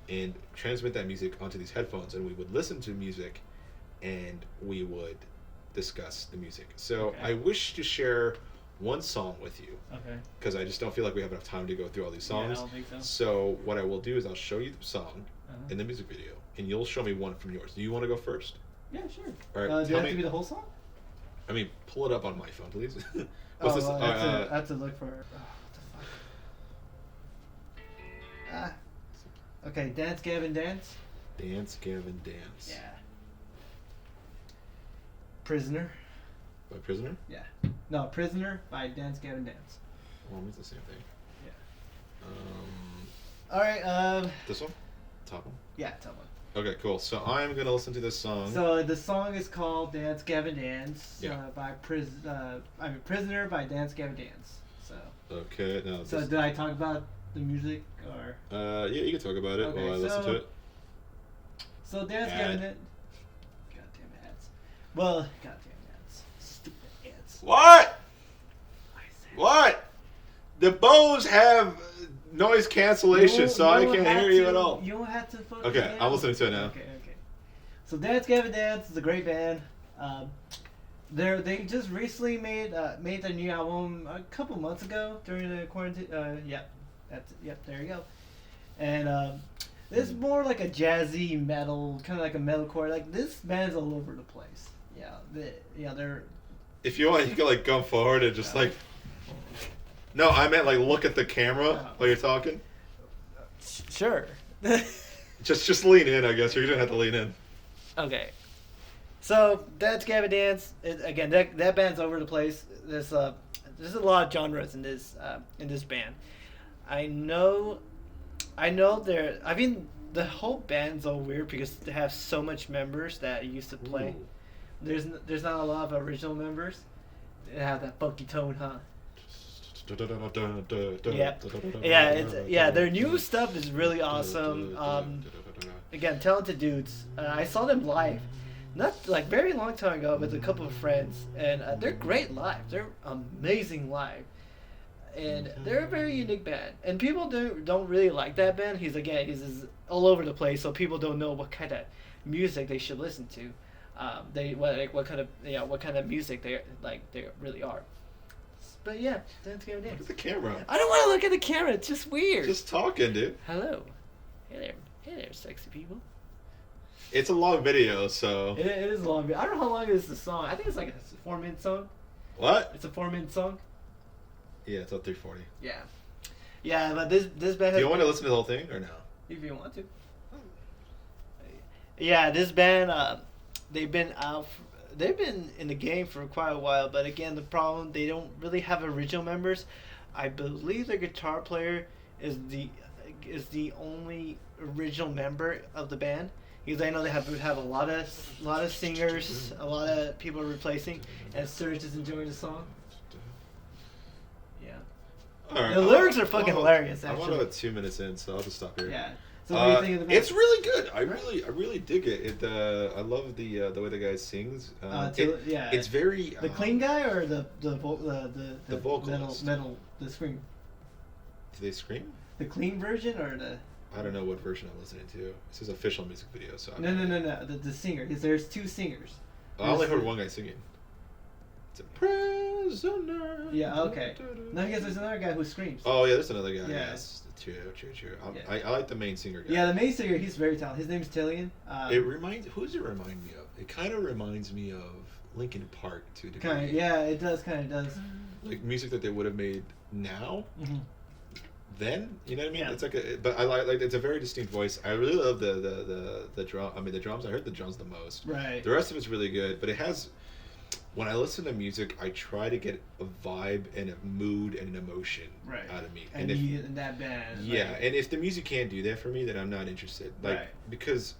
and transmit that music onto these headphones, and we would listen to music, and we would discuss the music. So I wish to share one song with you. Okay. Because I just don't feel like we have enough time to go through all these songs. Yeah, I don't think so. So what I will do is I'll show you the song in the music video, and you'll show me one from yours. Do you want to go first? Yeah, sure. All right. Do you have to be the whole song? I mean, pull it up on my phone, please. What's this? I have to look for. What the fuck? Okay, Dance Gavin Dance. Dance Gavin Dance. Yeah. Prisoner. By Prisoner? Yeah. No, Prisoner by Dance Gavin Dance. Well, it's the same thing. Yeah. All right. This one? Top one? Yeah, top one. Okay, cool. So I'm gonna listen to this song. So the song is called "Dance Gavin Dance" by Prisoner by Dance Gavin Dance. So. Okay. Now. So did I talk about the music or? Yeah, you can talk about it while I listen to it. So Dance Gavin Dance. Goddamn ads. Well, goddamn ads. Stupid ads. What? What? The Bose have noise cancellation, so I can't hear you at all. You don't have to fucking. Okay, I'm listening to it now. Okay. So Dance Gavin Dance is a great band. They just recently made their new album a couple months ago during the quarantine. There you go. and it's more like a jazzy metal, kind of like a metalcore. Like this band's all over the place. They're. If you want, you can like come forward and just like. No, I meant like look at the camera while you're talking. Sure. just lean in, I guess. You're gonna have to lean in. Okay. So Dance Gavin Dance. Again, that band's over the place. There's a lot of genres in this band. I know there. I mean, the whole band's all weird because they have so much members that used to play. Ooh. There's not a lot of original members. They have that funky tone, huh? Yeah. Their new stuff is really awesome. Again, talented dudes. I saw them live, not like very long time ago, with a couple of friends, and they're great live. They're amazing live, and they're a very unique band. And people don't really like that band. He's all over the place, so people don't know what kind of music they should listen to. What kind of music they really are. But yeah, Dance Gavin Dance. Look at the camera. I don't want to look at the camera. It's just weird. Just talking, dude. Hello. Hey there, sexy people. It's a long video, so. It is a long video. I don't know how long is the song. I think it's like a 4-minute song. What? It's a 4-minute song. Yeah, it's about 3:40. Yeah. Yeah, but this band. Do you want to listen to the whole thing or no? If you want to. Yeah, this band. They've been in the game for quite a while, but again, the problem, they don't really have original members. I believe the guitar player is the only original member of the band, because I know they have a lot of singers, a lot of people replacing, and Serge is enjoying the song. Yeah. All right. The lyrics are fucking hilarious. Actually, I'm about 2 minutes in, so I'll just stop here. Yeah. So what do you think of the band? It's really good. I really dig it. I love the way the guy sings. It's very the clean guy or the vocalist. metal the scream. Do they scream? The clean version or the? I don't know what version I'm listening to. This is official music video, so. No. The singer, because there's two singers. I only heard one guy singing. It's a prisoner. Yeah. Okay. No, because there's another guy who screams. Oh yeah, there's another guy. Yeah. Yes. True. I like the main singer guy. Yeah, the main singer, he's very talented. His name's Tillian. Who does it remind me of? It kind of reminds me of Linkin Park to a degree. Yeah, it does. Like music that they would have made now. Mm-hmm. Then, you know what I mean? Yeah. It's but I like it's a very distinct voice. I really love the drum. I mean, the drums. I heard the drums the most. Right. The rest of it's really good, but it has. When I listen to music, I try to get a vibe and a mood and an emotion out of me. And in that band. Yeah, and if the music can't do that for me, then I'm not interested. Because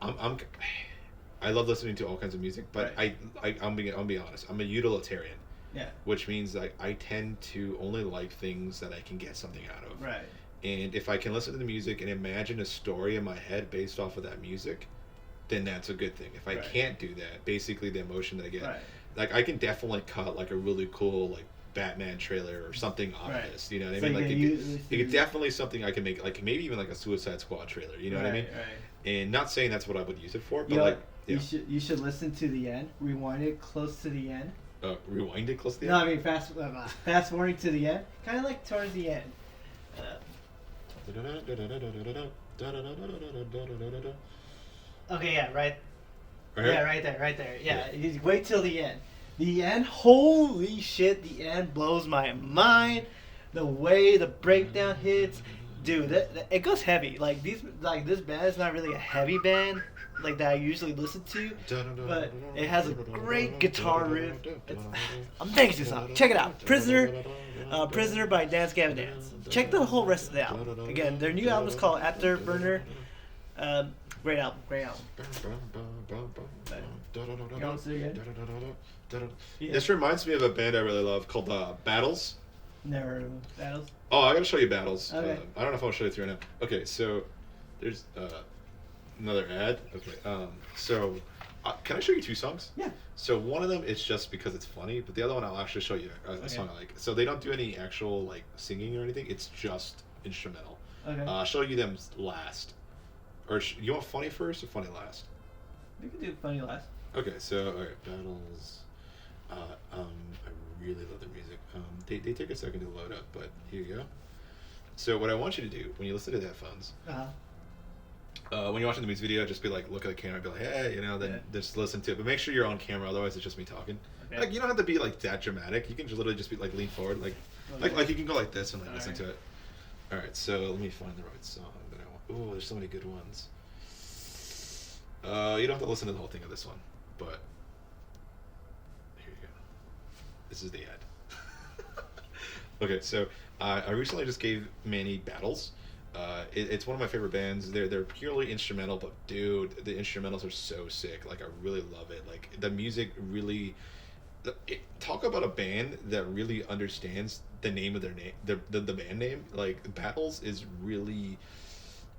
I love listening to all kinds of music, but I'll be honest. I'm a utilitarian. Yeah. Which means like I tend to only like things that I can get something out of. Right. And if I can listen to the music and imagine a story in my head based off of that music, then that's a good thing. If I can't do that, basically the emotion that I get, like I can definitely cut like a really cool like Batman trailer or something off this. You know what I mean? Like it's definitely something I can make, like maybe even like a Suicide Squad trailer. You know what I mean? Right. And not saying that's what I would use it for, but you should listen to the end, rewind it close to the end. Rewind it close to the end. end. No, I mean fast forwarding to the end, kind of like towards the end. Okay, yeah, right. Yeah, right there. Yeah, you wait till the end. The end, holy shit! The end blows my mind. The way the breakdown hits, dude, it goes heavy. Like this band is not really a heavy band like that I usually listen to, but it has a great guitar riff. It's amazing song. Check it out, Prisoner by Dance Gavin Dance. Check the whole rest of the album. Again, their new album is called Afterburner. Great album. This reminds me of a band I really love called Battles. Never heard of Battles. Oh, I gotta show you Battles. Okay. I don't know if I'll show you through right now. Okay, so there's another ad. Okay, so can I show you two songs? Yeah. So one of them is just because it's funny, but the other one I'll actually show you a song I like. So they don't do any actual like singing or anything. It's just instrumental. Okay. I'll show you them last. Or you want funny first or funny last? We can do funny last. Okay, so alright, Battles. I really love their music. They take a second to load up, but here you go. So what I want you to do when you listen to the headphones, when you're watching the music video, just be like, look at the camera, and be like, hey, then just listen to it. But make sure you're on camera, otherwise it's just me talking. Okay. Like, you don't have to be like that dramatic. You can just literally just be like lean forward, like you can go like this and like listen to it. All right, so let me find the right song that I want. Oh, there's so many good ones. You don't have to listen to the whole thing of this one, but here you go. This is the ad. Okay, so I recently just gave Manny Battles. It's one of my favorite bands. They're purely instrumental, but dude, the instrumentals are so sick. Like, I really love it. Like, the music really... talk about a band that really understands the name of their name, the band name. Like, Battles is really...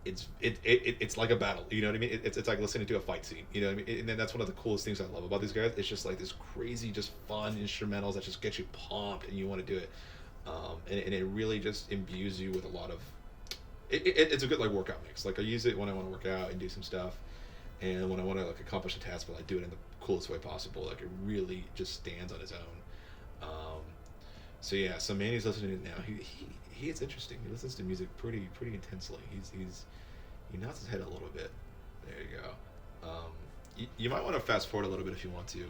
It's like a battle, you know what I mean? It's like listening to a fight scene, you know what I mean? And then that's one of the coolest things I love about these guys. It's just like this crazy, just fun instrumentals that just get you pumped and you want to do it. And it really just imbues you with a lot of... It's a good like workout mix. Like, I use it when I want to work out and do some stuff, and when I want to like accomplish a task, but I do it in the coolest way possible. Like, it really just stands on its own. So yeah, so Manny's listening to it now. He it's interesting. He listens to music pretty intensely. He nods his head a little bit. There you go. You might want to fast forward a little bit if you want to.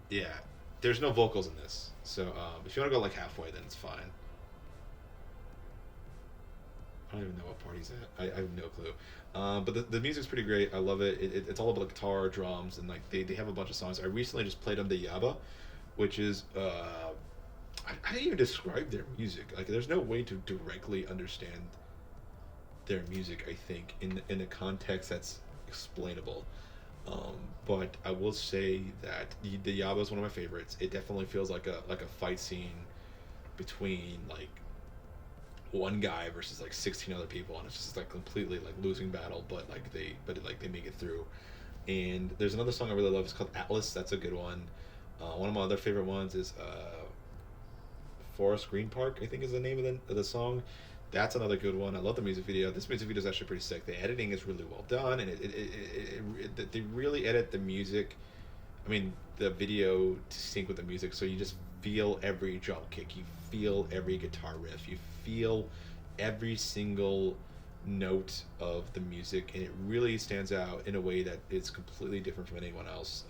Yeah, there's no vocals in this, so if you want to go like halfway, then it's fine. I don't even know what part he's at. I have no clue. But the music's pretty great. I love it. It's all about guitar, drums, and like they have a bunch of songs. I recently just played them the Yaba, which is I didn't even describe their music. Like, there's no way to directly understand their music, I think, in a context that's explainable. But I will say that the Yaba is one of my favorites. It definitely feels like a fight scene between like one guy versus like 16 other people, and it's just like completely like losing battle, but they make it through. And there's another song I really love. It's called Atlas. That's a good one. One of my other favorite ones is Forest Green Park, I think is the name of the song. That's another good one. I love the music video. This music video is actually pretty sick. The editing is really well done, and they really edit the music. I mean, the video to sync with the music, so you just feel every drum kick, you feel every guitar riff, you feel every single note of the music, and it really stands out in a way that is completely different from anyone else,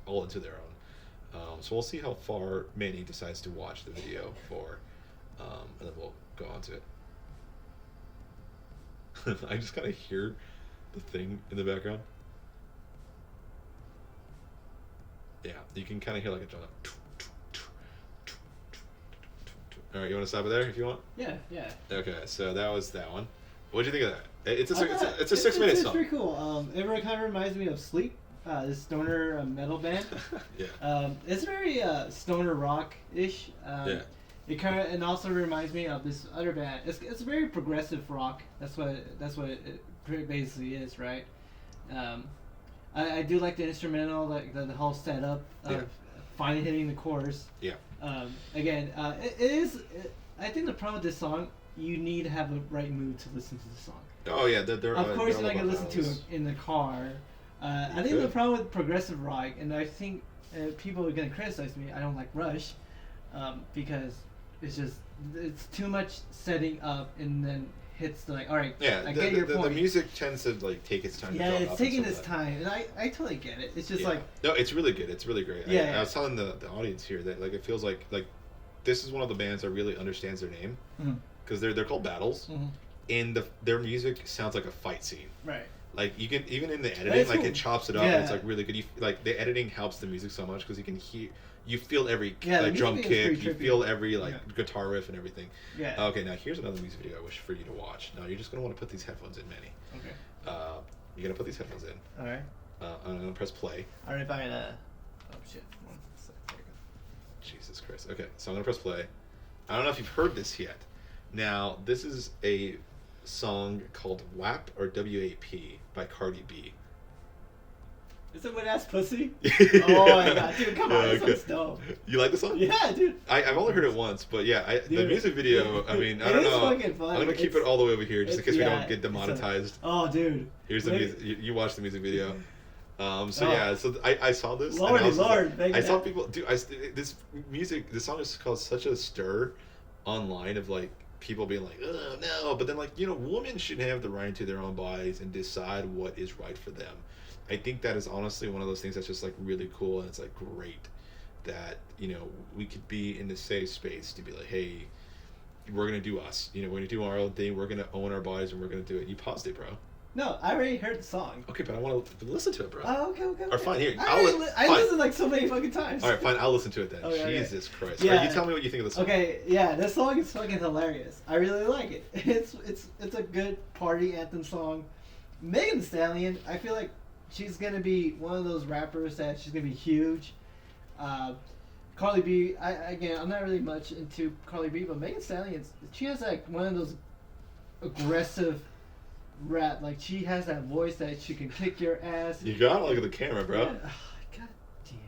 all into their own. So we'll see how far Manny decides to watch the video for, and then we'll go on to it. I just kind of hear the thing in the background. Yeah, you can kind of hear like a drum. All right, you want to stop it there if you want? Yeah. Okay, so that was that one. What do you think of that? It's a 6-minute song. It's pretty cool. It kind of reminds me of Sleep, this stoner metal band. Yeah. It's very stoner rock-ish. Yeah. It kind of, and also reminds me of this other band. It's very progressive rock. That's what it basically is, right? I do like the instrumental, like the whole setup of finally hitting the chorus. Yeah. Again, it is. I think the problem with this song, you need to have the right mood to listen to the song. Oh yeah, of course you're not gonna listen to it in the car. I think the problem with progressive rock, and I think people are gonna criticize me. I don't like Rush, because it's too much setting up and then hits the, like, all right. Yeah, I get your point. The music tends to like take its time. Yeah, to it's taking its time, and I totally get it. It's just like, no, it's really good. It's really great. Yeah, I was telling the audience here that like it feels like this is one of the bands that really understands their name, because they're called Battles, and their music sounds like a fight scene. Right. Like, you can, even in the editing, like, cool. it chops it up, and it's like really good. Like, the editing helps the music so much because you can hear, you feel every like drum kick, you feel every like guitar riff and everything. Yeah. Okay, now here's another music video I wish for you to watch. Now you're just gonna want to put these headphones in, Manny. Okay. You're gonna put these headphones in. All right. I'm gonna press play. All right, fine. Oh shit. One sec. There you go. Jesus Christ. Okay, so I'm gonna press play. I don't know if you've heard this yet. Now, this is a song called WAP or WAP by Cardi B. Is it wet ass pussy? Oh my god, dude, come on, this one's dope. You like the song? Yeah, dude. I've only heard it once, but yeah, the music video, I mean, I don't know. Fucking fun. I'm gonna keep it all the way over here just in case we don't get demonetized. Oh, dude. Here's the music. You watch the music video. So I saw this. Lordy and Lord, I saw people. Dude, this song is called Such a Stir. online of like people being like, oh no, but then like women should have the right to their own bodies and decide what is right for them. I think that is honestly one of those things that's just like really cool, and it's like great that we could be in the safe space to be like, hey, we're gonna do us. We're gonna do our own thing. We're gonna own our bodies, and we're gonna do it. You paused it, bro. No, I already heard the song. Okay, but I want to listen to it, bro. Oh, okay. Or fine, here. I listened like so many fucking times. All right, fine. I'll listen to it then. Okay, Jesus Christ. Yeah. All right, you tell me what you think of the song. Okay, yeah, this song is fucking hilarious. I really like it. It's a good party anthem song. Megan Thee Stallion, I feel like she's gonna be one of those rappers that she's gonna be huge. Carly B, I'm not really much into Carly B, but Megan Thee Stallion, she has like one of those aggressive rap. Like she has that voice that she can kick your ass. You gotta look at the camera, bro. Yeah. Oh, God damn it.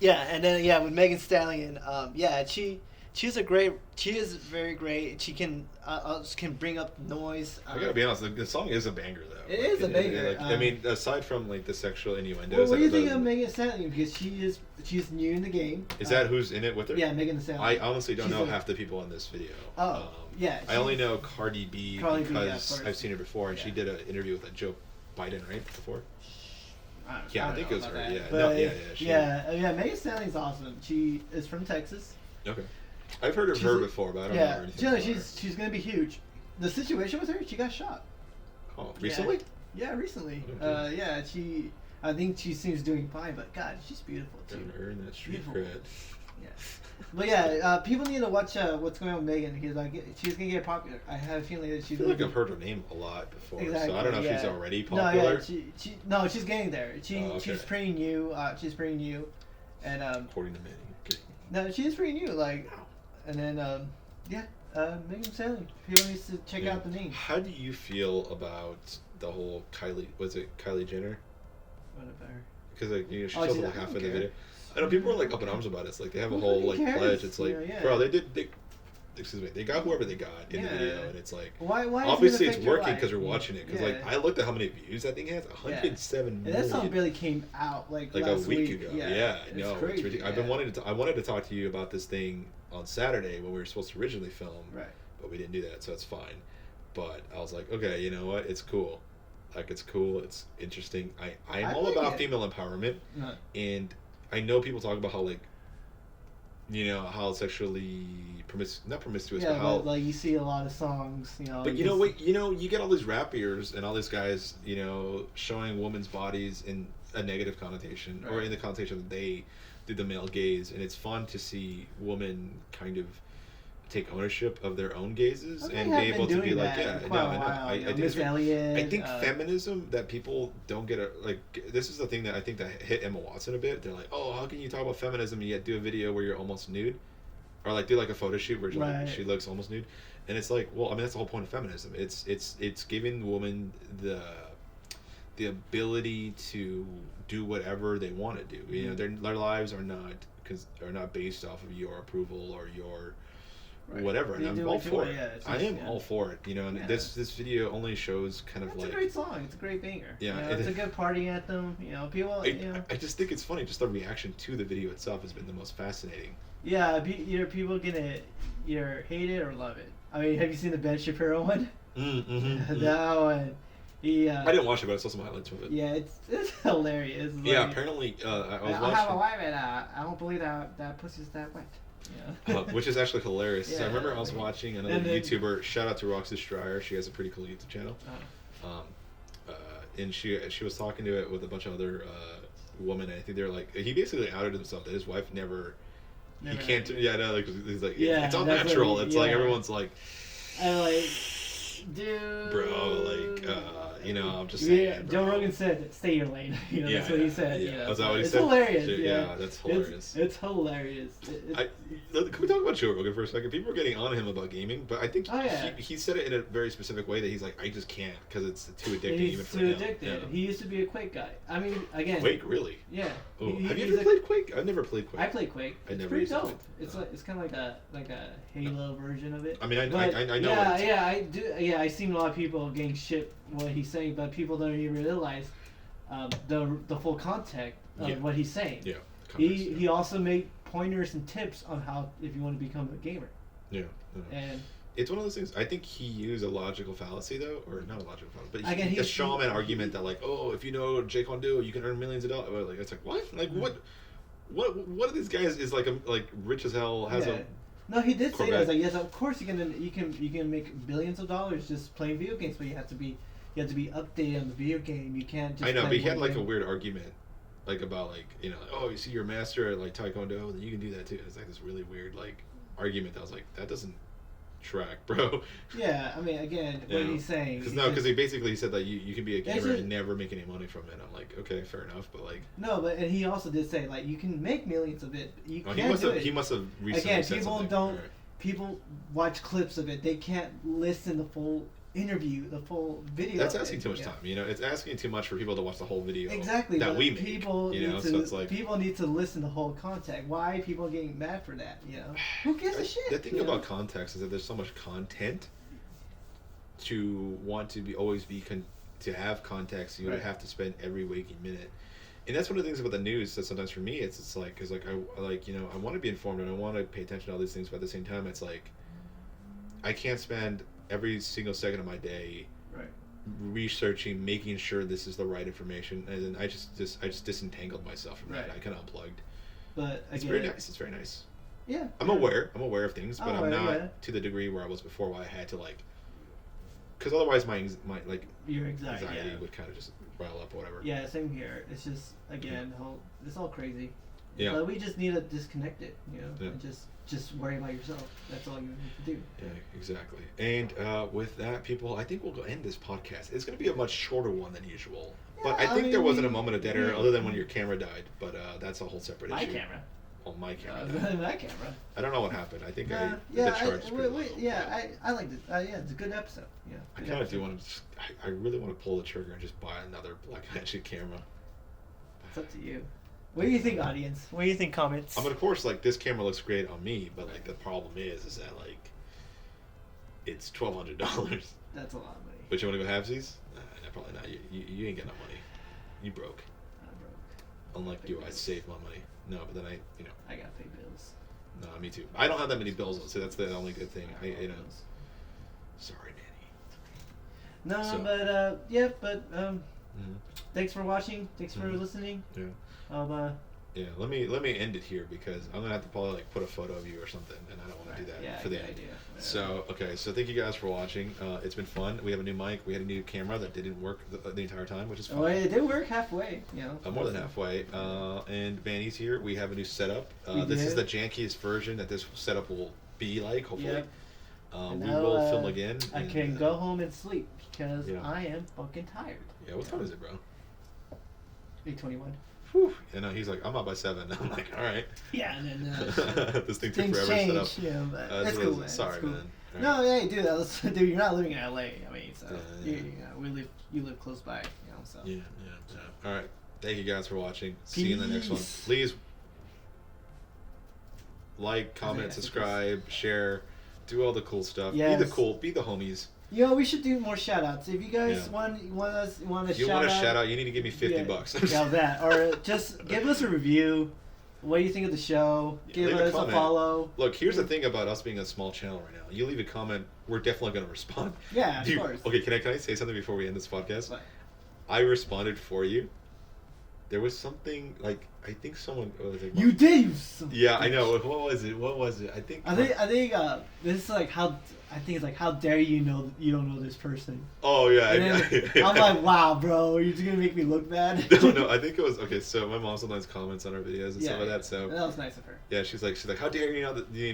Yeah, and then with Megan Thee Stallion, she is very great. She can bring up noise. I gotta be honest, the song is a banger though. It is a banger. I mean, aside from like the sexual innuendos. Well, what do you think of Megan Thee Stallion? Because she's new in the game. Is that who's in it with her? Yeah, Megan Thee Stallion. I honestly don't know half the people in this video. Oh, yeah. I only know Cardi B because I've seen her before, and she did an interview with Joe Biden, right? Before. I think it was her. That. Yeah, But, Megan Thee Stallion's awesome. She is from Texas. Okay. I've heard of her before, but I don't know anything about her. She's gonna be huge. The situation with her, she got shot. Oh, recently? Yeah, recently. Okay. I think she seems doing fine, but God, she's beautiful too. Gotta earn that street cred. Yeah. But yeah, people need to watch what's going on with Megan, because like she's gonna get popular. I have a feeling that she's. I feel like I've heard her name a lot before, exactly, so I don't know if she's already popular. No, she's getting there. She's pretty new. And according to many. Okay. No, she's pretty new. Like, and then Megan Thee Stallion. People needs to check out the name. How do you feel about the whole Kylie Jenner? What about her? Because like she shows like half of the video. I know people are like up in arms about it. It's like they have a whole like pledge. It's like, bro, they got whoever they got in the video, and it's like, why obviously it's working because we're watching it. Because like I looked at how many views that thing has, 107 million. And that song barely came out like last a week ago. Yeah, no, it's ridiculous. I've been wanting to. I wanted to talk to you about this thing on Saturday when we were supposed to originally film, right? But we didn't do that, so it's fine. But I was like, okay, you know what? It's cool. Like it's cool. It's interesting. I'm all about female empowerment, and I know people talk about how like, how sexually not promiscuous, but how like you see a lot of songs, But you get all these rappers and all these guys, showing women's bodies in a negative connotation, or in the connotation that they did the male gaze, and it's fun to see women kind of take ownership of their own gazes and be able to be like, I think feminism that people don't get this is the thing that I think that hit Emma Watson a bit. They're like, oh, how can you talk about feminism and yet do a video where you're almost nude, or like do like a photo shoot where she looks almost nude, and it's like, well, I mean that's the whole point of feminism. It's giving women the ability to do whatever they want to do. Their lives are not based off of your approval or your whatever, and I'm all for it. I am all for it, and this video only shows kind of like... It's a great song. It's a great banger. Yeah. It's a good party anthem. People... I just think it's funny. Just the reaction to the video itself has been the most fascinating. Yeah, either people gonna either hate it or love it. I mean, have you seen the Ben Shapiro one? That one. I didn't watch it, but I saw some highlights from it. Yeah, it's hilarious. It's like, apparently, I was watching... have a wife, and I don't believe that pussy's that wet. Yeah. Which is actually hilarious. So I remember I was watching another YouTuber. Shout out to Roxy Stryer. She has a pretty cool YouTube channel. And she was talking to it with a bunch of other women. And I think they're like, he basically outed himself that his wife never he can't. He's like, it's unnatural. It's like everyone's like, dude, bro, I'm just saying. Joe Rogan said, "Stay your lane." That's what he said. That's what he said. It's hilarious. That's hilarious. It's hilarious. Can we talk about Joe Rogan for a second? People are getting on him about gaming, but I think he said it in a very specific way that he's like, I just can't because it's too addicting. He's too addicted. Yeah. He used to be a Quake guy. I mean, again. Quake, really? Yeah. Oh, have you ever played Quake? I've never played Quake. I played Quake. It's pretty dope. It's kind of like a Halo version of it. I mean, I know. Yeah, I do. Yeah, I seen a lot of people getting shit what he's saying, but people don't even realize the full context of what he's saying. Yeah. He also made pointers and tips on how if you want to become a gamer. Yeah. And it's one of those things. I think he used a logical fallacy though, or not a logical fallacy, but Again, a shaman argument that like, oh, if you know Jake Hondo, you can earn millions of dollars. Like it's like what? Like what are these guys is like rich as hell has a. No, he did say Corvette. that. He's like, yes, of course you can make billions of dollars just playing video games, but you have to be updated on the video game. You can't just. I know, play but he had one like game. a weird argument, like about like oh, you see you're a master at like Taekwondo, then you can do that too. It's like this really weird like argument that I was like, that doesn't track, bro. Yeah, I mean, again, what he's saying. Because he basically said that you can be a gamer just, and never make any money from it. I'm like, okay, fair enough, but like. No, but and he also did say like you can make millions of it. But you can't do it. He must have recently Again, said people something. don't. Right. People watch clips of it. They can't listen the full interview, the full video. That's asking too much time. It's asking too much for people to watch the whole video. Exactly. That we make. People so it's like people need to listen to the whole context. Why are people getting mad for that? Who gives a shit? The thing about context is that there's so much content to want to to have context. You have to spend every waking minute. And that's one of the things about the news that sometimes for me it's like because like I want to be informed and I want to pay attention to all these things, but at the same time it's like I can't spend every single second of my day researching, making sure this is the right information, and then I just disentangled myself from that. I kind of unplugged. But it's very nice. It's very nice. Yeah. I'm aware of things, but I'm not to the degree where I was before, where I had to like. Because otherwise, my like your anxiety would kind of just rile up or whatever. Yeah, same here. It's just again, it's all crazy. Yeah. But we just need to disconnect it, Yeah. and just worry about yourself. That's all you need to do. Yeah, exactly. And with that, people, I think we'll go end this podcast. It's going to be a much shorter one than usual. Yeah, but I think there wasn't a moment of dead air other than when your camera died. But that's a whole separate issue. My camera. Well, my camera. My camera. I don't know what happened. I think the charge is pretty low. I liked it. Yeah, it's a good episode. Yeah. I kind of do want to. I really want to pull the trigger and just buy another Black Magic camera. It's up to you. What do you think, audience? What do you think, comments? I mean, of course, like this camera looks great on me, but like the problem is that like it's $1,200. That's a lot of money. But you want to go halvesies? Nah, probably not. You ain't got no money. You broke. I'm broke. Unlike you, I saved my money. No, but then I gotta pay bills. No, me too. I don't have that many bills, so that's the only good thing. Sorry, Nanny. No, but thanks for watching. Thanks for listening. Yeah. Yeah, let me end it here because I'm gonna have to probably like put a photo of you or something, and I don't want to do that for the end. Idea. So so thank you guys for watching. It's been fun. We have a new mic. We had a new camera that didn't work the entire time, which is fun. Oh, it did work halfway. More than halfway. And Vanny's here. We have a new setup. This is the jankiest version that this setup will be like. Hopefully, Yep. We will film again. I can go home and sleep because I am fucking tired. Yeah, what time is it, bro? 8:21. Whew. And he's like, I'm up by 7. I'm like, all right. Yeah, and then this thing took things forever change. to set up. Yeah, but that's cool, man. Sorry, cool. man. Right. No, hey, dude, you're not living in LA. I mean, so you live close by, So yeah. All right. Thank you guys for watching. See you in the next one. Please like, comment, subscribe, share, do all the cool stuff. Yes. Be the homies. We should do more shout outs. If you guys want to shout out, you need to give me $50. Yeah, that. Or just give us a review. What do you think of the show? Give us a follow. Look, here's the thing about us being a small channel right now. You leave a comment, we're definitely going to respond. Yeah, of course. Okay, can I say something before we end this podcast? What? I responded for you. There was something like I think someone. You did. Yeah, I know. What was it? I think this is like how. I think it's like, how dare you don't know this person? Oh yeah. I'm like, wow, bro, you're just gonna make me look bad. No, I think it was okay. So my mom sometimes comments on our videos and stuff like that. So that was nice of her. Yeah, she's like, how dare you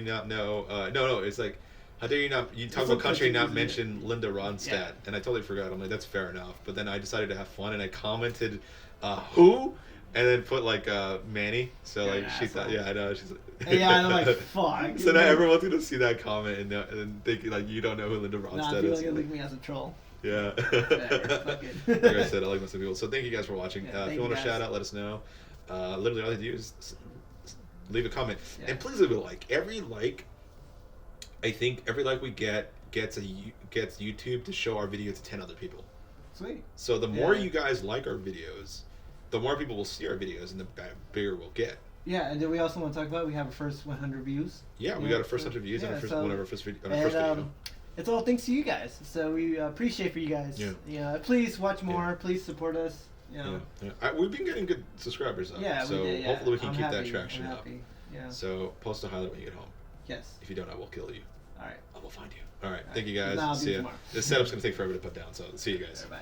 not know? No, it's like, how dare you talk about country and not mention Linda Ronstadt? Yeah. And I totally forgot. I'm like, that's fair enough. But then I decided to have fun and I commented, who? And then put like Manny, so like she thought, I know, she's like, yeah, and I'm like, fuck. So now everyone's gonna see that comment and think like you don't know who Linda Ronstadt is. People are gonna look me as a troll. Yeah. Whatever, like I said, I like most of people. So thank you guys for watching. If you want to shout out, let us know. Literally all you do is leave a comment and please leave a like. Every like we get gets YouTube to show our video to 10 other people. Sweet. So the more you guys like our videos, the more people will see our videos and the bigger we'll get. Yeah, and then we also want to talk about we have our first 100 views. Yeah, we got our first 100 views on our first, one of our first video. It's all thanks to you guys. So we appreciate for you guys. Yeah. Please watch more. Yeah. Please support us. Yeah. We've been getting good subscribers up. Yeah. So hopefully we can keep that traction up. Yeah. So post a highlight when you get home. Yes. If you don't, I will kill you. All right. I will find you. All right. Thank you guys. See ya. Tomorrow. This setup's gonna take forever to put down. So see you guys. Bye.